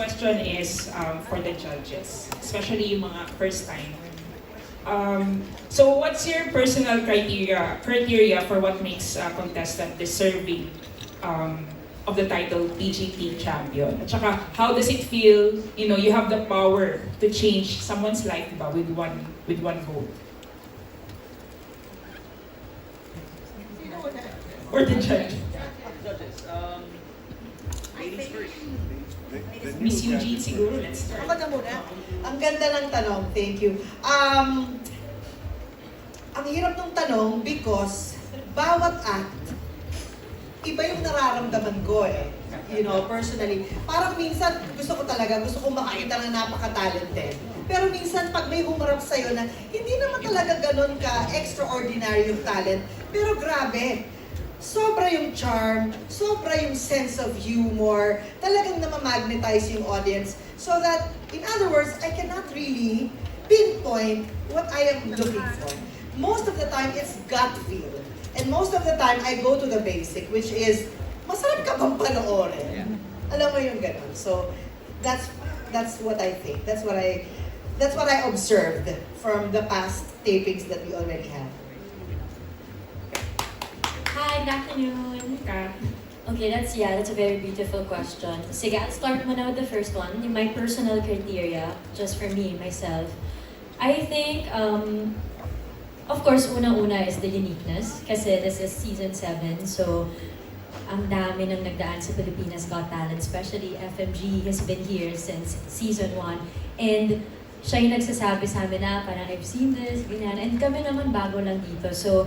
Question is for the judges, especially yung mga first time. So what's your personal criteria for what makes a contestant deserving of the title PGT champion? At saka, how does it feel, you have the power to change someone's life ba, with one vote? Or the judge? Judges, ladies first. Miss Eugene siguro, let's start. Ako na muna. Ang ganda ng tanong. Thank you. Ang hirap ng tanong because bawat act, iba yung nararamdaman ko eh. Personally. Parang minsan, gusto kong makita ng napaka-talented. Pero minsan, pag may humarap sa'yo na hindi naman talaga ganun ka-extraordinary yung talent, pero grabe, sobra yung charm, sobra yung sense of humor, talagang namamagnetize yung audience so that, in other words, I cannot really pinpoint what I am looking for. Most of the time, it's gut feel. And most of the time, I go to the basic, which is, masarap ka bang panoorin? Yeah. Alam mo yung ganun. So, that's what I think. That's what I observed from the past tapings that we already have. Hi, good afternoon. Okay, that's a very beautiful question. Sige, I'll start muna with the first one. My personal criteria, just for me, myself. I think, of course, unang-una is the uniqueness. Kasi this is season 7, so ang dami nang nagdaan sa Pilipinas Got Talent, especially FMG has been here since season 1. And siya yung nagsasabi sa amin na parang I've seen this, ganyan. And kami naman bago lang dito. So,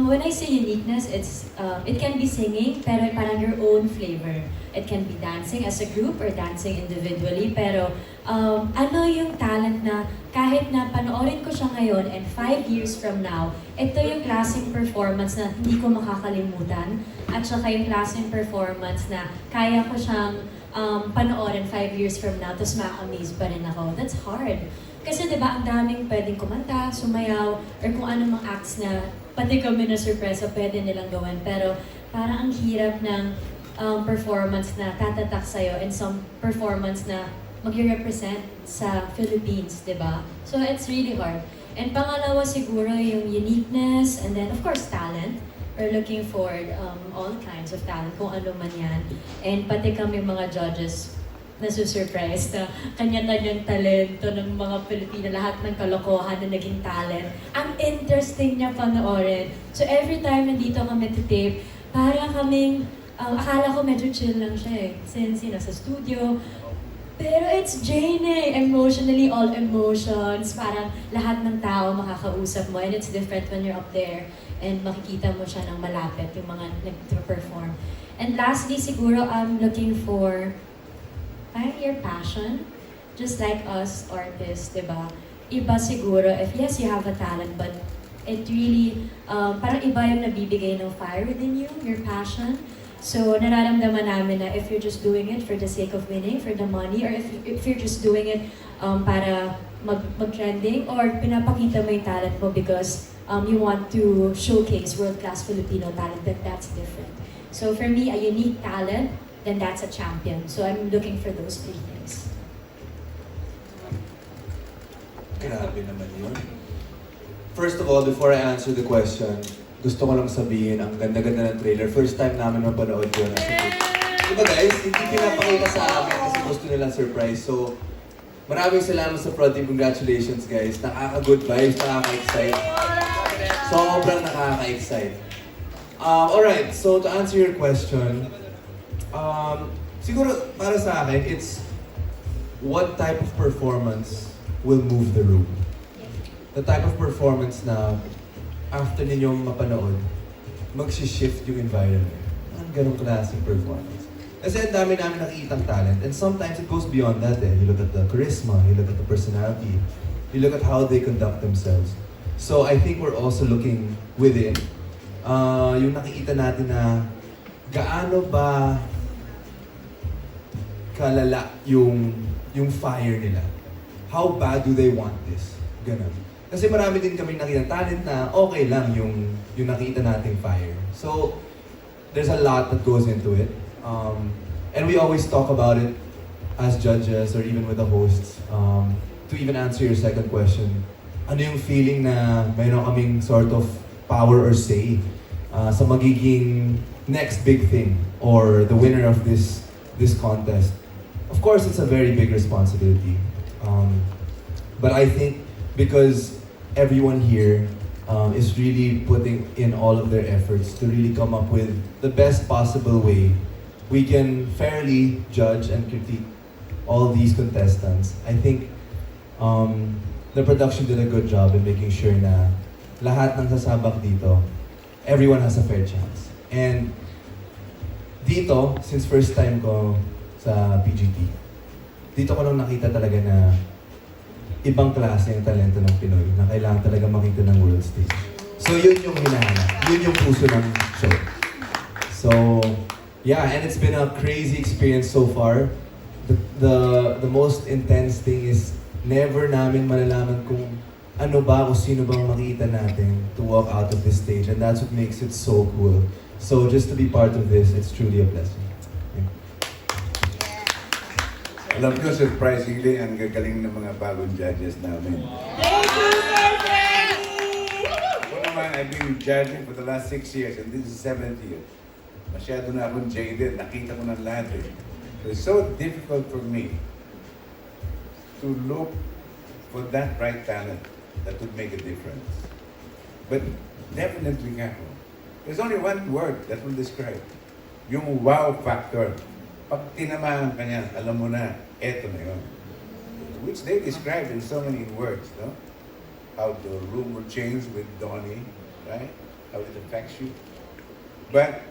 when I say uniqueness, it can be singing, pero parang your own flavor. It can be dancing as a group or dancing individually, pero ano yung talent na kahit na panoorin ko siya ngayon and 5 years from now, ito yung klaseng performance na hindi ko makakalimutan at saka yung klaseng performance na kaya ko siyang panoorin 5 years from now tapos ma-amaze pa rin ako. That's hard. Kasi diba, ang daming pwedeng kumanta, sumayaw, or kung ano mang acts na pati kami na surpresa pwede nilang gawin. Pero parang ang hirap ng performance na tatatak sa'yo and some performance na mag-represent sa Philippines, di ba? So it's really hard. And pangalawa siguro yung uniqueness and then of course talent. We're looking for all kinds of talent, kung ano man yan. And pati kami mga judges, nasusurprise na kanya-kanyang talento ng mga Pilipino, lahat ng kalokohan na naging talent. Ang interesting niya panoorin. So every time nandito kami to tape, para kaming, akala ko medyo chill lang siya eh. Since sa studio, pero it's draining. Emotionally, all emotions. Parang lahat ng tao makakausap mo. And it's different when you're up there and makikita mo siya ng malapit, yung mga nag-perform. And lastly, siguro I'm looking for parang your passion. Just like us artists, diba? Iba siguro, if yes, you have a talent, but it really, parang iba yung nabibigay ng fire within you, your passion. So, nararamdaman namin na if you're just doing it for the sake of winning, for the money, or if you're just doing it para mag-trending, or pinapakita mo yung talent mo because you want to showcase world-class Filipino talent, then that's different. So, for me, a unique talent, then that's a champion. So, I'm looking for those 3 things. Grabe naman yun. First of all, before I answer the question, gusto ko lang sabihin, ang ganda-ganda ng trailer. First time namin mapanood yun. Diba guys, hindi pinapakita sa amin kasi gusto nilang surprise. So, maraming salamat sa front team. Congratulations guys. Nakaka-good vibes, nakaka-excite. Sobrang nakaka-excite. Alright, so to answer your question, siguro para sa akin, it's what type of performance will move the room. The type of performance na after ninyong mapanood, mag-shift yung environment. Ang ganong klaseng performance. Kasi ang dami namin nakikitang talent. And sometimes it goes beyond that eh. You look at the charisma, you look at the personality, you look at how they conduct themselves. So I think we're also looking within. Yung nakikita natin na gaano ba kalala yung fire nila. How bad do they want this? Ganon. Kasi marami din kami nakitang talent na okay lang yung nakita nating fire. So, there's a lot that goes into it. And we always talk about it as judges or even with the hosts, to even answer your second question, ano yung feeling na mayroon kaming sort of power or say sa magiging next big thing or the winner of this contest? Of course, it's a very big responsibility. But I think because everyone here is really putting in all of their efforts to really come up with the best possible way we can fairly judge and critique all these contestants. I think the production did a good job in making sure na lahat ng sasabak dito, everyone has a fair chance. And dito, since first time ko sa PGT, dito ko lang nakita talaga na ibang klase yung talento ng Pinoy na kailangan talaga makita ng world stage. So yun yung hinahanap. Yun yung puso ng show. So, yeah, and it's been a crazy experience so far. The most intense thing is never namin malalaman kung ano ba o sino bang makita natin to walk out of this stage, and that's what makes it so cool. So just to be part of this, it's truly a blessing. Alam ko, surprisingly, ang gagaling ng mga bagong judges namin. Thank you, Sir Freddy! Ako naman, I've been judging for the last 6 years and this is 7th year. Masyado na akong jaded, nakita ko ng lahat eh. It's so difficult for me to look for that right talent that would make a difference. But definitely nga ako. There's only one word that will describe. Yung wow factor. Pag tinamaan ka niyan, alam mo na, eto na yun. Which they described in so many words, no? How the room will change with Donnie, right? How it affects you. But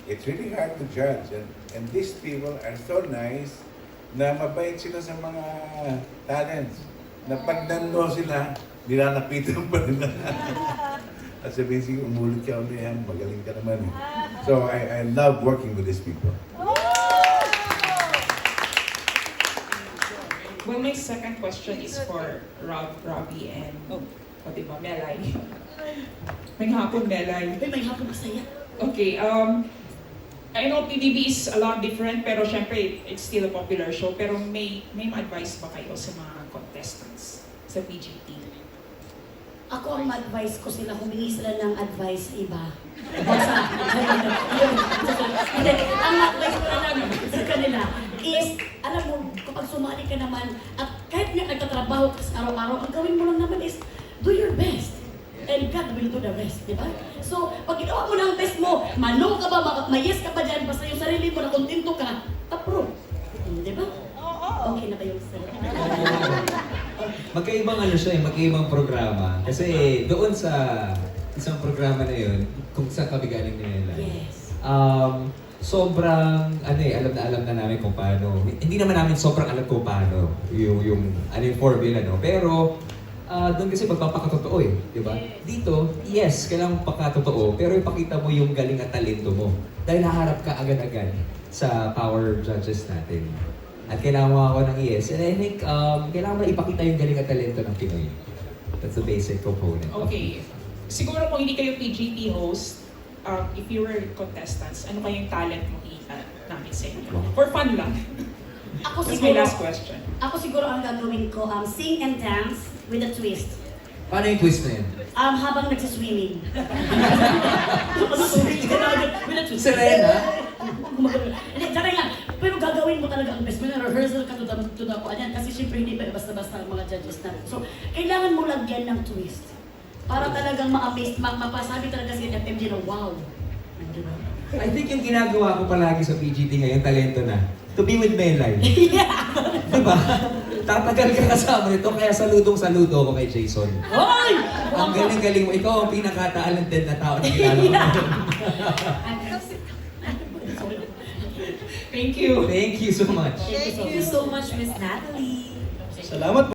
it's really hard to judge. And these people are so nice na mabait sila sa mga talents. Na pag nando sila, nilalapitan pa nila. At sabihin sige, umulit ka ulit yan, magaling ka naman. So I love working with these people. Well, my second question is for Robbie and Melay. May hapon, Melay. May hapon masaya. Okay, I know PBB is a lot different, pero syempre, it's still a popular show. Pero may advice ba kayo sa mga contestants sa PGT? Ako ang advice ko sila, humingi sila ng advice sa iba. Hindi, ang advice ko lang sa kanila is, alam mo, kapag sumali ka naman, at kahit nga nagtatrabaho ka sa araw-araw, ang gawin mo lang naman is, do your best. And God will do the rest, di ba? So, pag ginawa mo ng best mo, manong ka ba, may-yes ka ba dyan, basta yung sarili mo na kontento ka, approve. Di ba? Okay na kayo sir. Magkaibang ano siya eh, magkaibang programa. Kasi doon sa isang programa na yun, kung saan kami galing nila. Yes. Sobrang, alam na namin kung paano. Hindi naman namin sobrang alam kung paano yung formula, no? Pero, doon kasi magpapakatotoo eh, di ba? Dito, yes, kailangan pakatotoo, pero ipakita mo yung galing at talento mo. Dahil naharap ka agad-agad sa power judges natin. At kailangan mo ako ng yes. And I think, kailangan mo ipakita yung galing at talento ng Pinoy. That's the basic component. Okay. Siguro kung hindi kayo PGT host, if you were contestants, ano kayong talent makikita namin sa inyo? For fun lang. Ako That's my last question. Ako siguro ang gagawin ko, sing and dance with a twist. Paano yung twist na yun? Habang nagsiswimming. With a twist. Serena? Hindi, tsaka nga, pero gagawin mo talaga ang best. May rehearsal ka to the yan. Kasi syempre hindi pa basta-basta ang mga judges natin. So, kailangan mo lagyan ng twist. Para talagang ma-amaze, mapasabi talaga si FMG na wow. Diba? I think yung ginagawa ko palagi sa PGT ngayon, talento na. To be with Melay. Yeah! Diba? Tatagal ka kasama nito, kaya saludo ko kay Jason. Hoy! Ang galing-galing mo. Ikaw ang pinaka-talented na tao na kilala ko. Thank you. Thank you so much. Thank you so much, Miss Natalie. Salamat po.